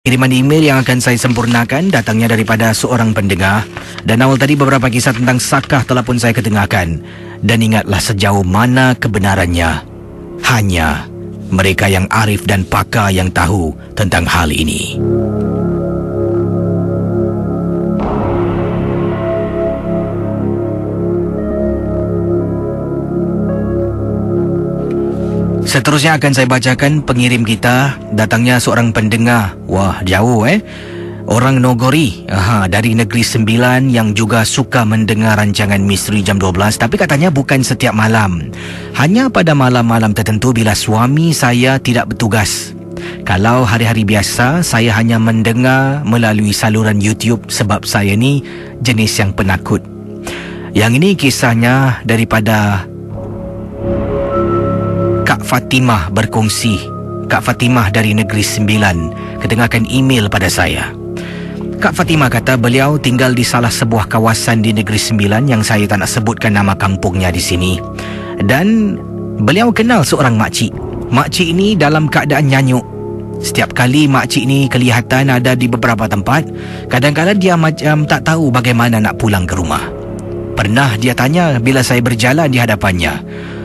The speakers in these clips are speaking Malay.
Kiriman email yang akan saya sempurnakan datangnya daripada seorang pendengar. Dan awal tadi beberapa kisah tentang Sakah telah pun saya ketengahkan. Dan ingatlah sejauh mana kebenarannya. Hanya mereka yang arif dan pakar yang tahu tentang hal ini. Seterusnya akan saya bacakan pengirim kita. Datangnya seorang pendengar. Wah, jauh orang Nogori, dari Negeri Sembilan, yang juga suka mendengar rancangan Misteri Jam 12. Tapi katanya bukan setiap malam, hanya pada malam-malam tertentu bila suami saya tidak bertugas. Kalau hari-hari biasa, saya hanya mendengar melalui saluran YouTube sebab saya ni jenis yang penakut. Yang ini kisahnya daripada Kak Fatimah berkongsi. Kak Fatimah dari Negeri Sembilan ketengahkan email pada saya. Kak Fatimah kata beliau tinggal di salah sebuah kawasan di Negeri Sembilan yang saya tak nak sebutkan nama kampungnya di sini. Dan beliau kenal seorang makcik. Makcik ini dalam keadaan nyanyuk. Setiap kali makcik ni kelihatan ada di beberapa tempat, kadang-kadang dia macam tak tahu bagaimana nak pulang ke rumah. Pernah dia tanya bila saya berjalan di hadapannya.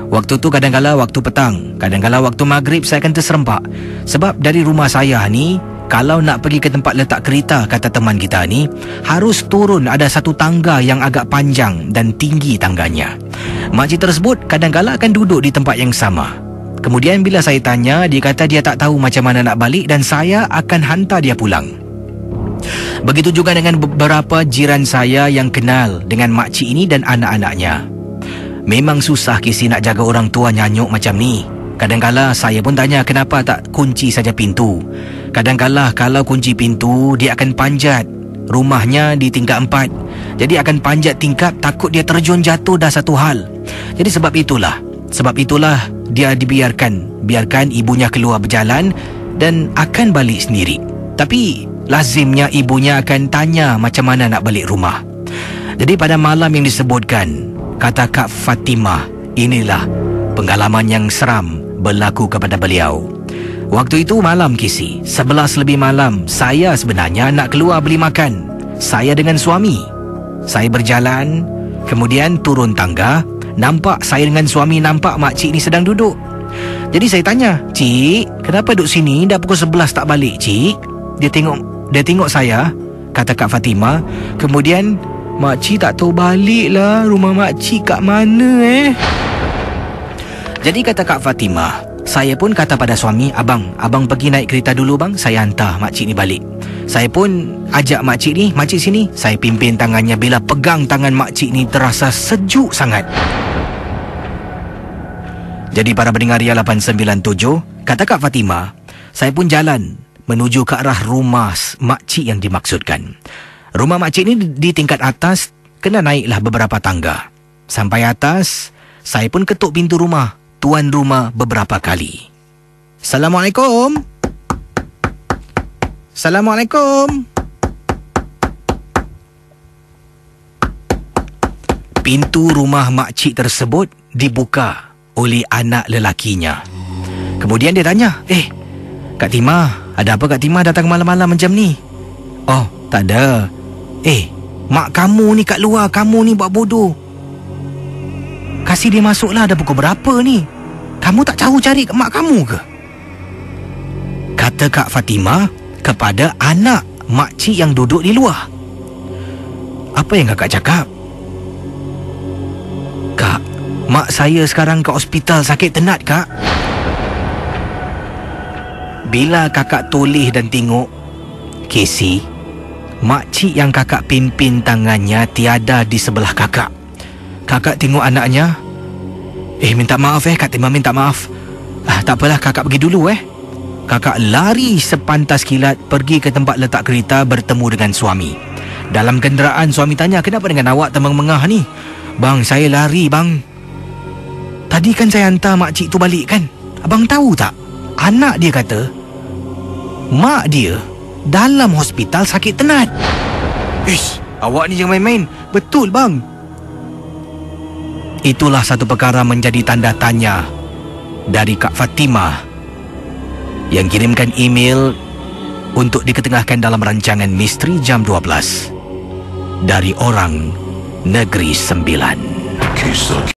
Waktu tu kadang-kadang waktu petang, kadang-kadang waktu maghrib saya akan terserempak. Sebab dari rumah saya ni, kalau nak pergi ke tempat letak kereta, kata teman kita ni, harus turun ada satu tangga yang agak panjang dan tinggi tangganya. Makcik tersebut kadang-kadang akan duduk di tempat yang sama. Kemudian bila saya tanya, dia kata dia tak tahu macam mana nak balik dan saya akan hantar dia pulang. Begitu juga dengan beberapa jiran saya yang kenal dengan makcik ini dan anak-anaknya. Memang susah Kisi nak jaga orang tua nyanyuk macam ni. Kadang-kala saya pun tanya kenapa tak kunci saja pintu. Kadang-kala kalau kunci pintu, dia akan panjat. Rumahnya di tingkat 4. Jadi akan panjat tingkap, takut dia terjun jatuh dah satu hal. Jadi sebab itulah dia biarkan ibunya keluar berjalan dan akan balik sendiri. Tapi lazimnya ibunya akan tanya macam mana nak balik rumah. Jadi pada malam yang disebutkan, kata Kak Fatimah, inilah pengalaman yang seram berlaku kepada beliau. Waktu itu malam Kisi, 11 lebih malam. Saya sebenarnya nak keluar beli makan. Saya dengan suami. Saya berjalan, kemudian turun tangga. Saya dengan suami nampak makcik ni sedang duduk. Jadi saya tanya, "Cik, kenapa duduk sini? Dah pukul 11 tak balik, Cik?" Dia tengok saya, kata Kak Fatimah. Kemudian, "Makcik tak tahu balik lah. Rumah makcik kat mana Jadi kata Kak Fatimah, saya pun kata pada suami, Abang pergi naik kereta dulu bang. Saya hantar makcik ni balik." Saya pun ajak makcik sini. Saya pimpin tangannya. Bila pegang tangan makcik ni, terasa sejuk sangat. Jadi para pendengar Ria 897, kata Kak Fatimah, saya pun jalan menuju ke arah rumah makcik yang dimaksudkan. Rumah makcik ni di tingkat atas, kena naiklah beberapa tangga. Sampai atas, saya pun ketuk pintu rumah tuan rumah beberapa kali. "Assalamualaikum. Assalamualaikum." Pintu rumah makcik tersebut dibuka oleh anak lelakinya. Kemudian dia tanya, Kak Timah, ada apa Kak Timah datang malam-malam macam ni?" "Oh, tak ada. Mak kamu ni kat luar, kamu ni buat bodoh. Kasih dia masuklah, dah pukul berapa ni? Kamu tak tahu cari mak kamu ke?" Kata Kak Fatimah kepada anak makcik yang duduk di luar. "Apa yang kakak cakap?" "Kak, mak saya sekarang ke hospital sakit tenat, Kak." Bila kakak toleh dan tengok, Casey, makcik yang kakak pimpin tangannya tiada di sebelah kakak. Kakak tengok anaknya. Minta maaf Kak Timah, minta maaf. Tak apalah, kakak pergi dulu Kakak lari sepantas kilat pergi ke tempat letak kereta bertemu dengan suami. Dalam kenderaan, suami tanya, "Kenapa dengan awak temang-mengah ni?" "Bang, saya lari bang. Tadi kan saya hantar makcik tu balik kan. Abang tahu tak? Anak dia kata mak dia dalam hospital sakit tenat." "Awak ni jangan main-main." "Betul bang." Itulah satu perkara menjadi tanda tanya dari Kak Fatimah yang kirimkan email untuk diketengahkan dalam rancangan Misteri Jam 12 dari orang Negeri Sembilan. Kisah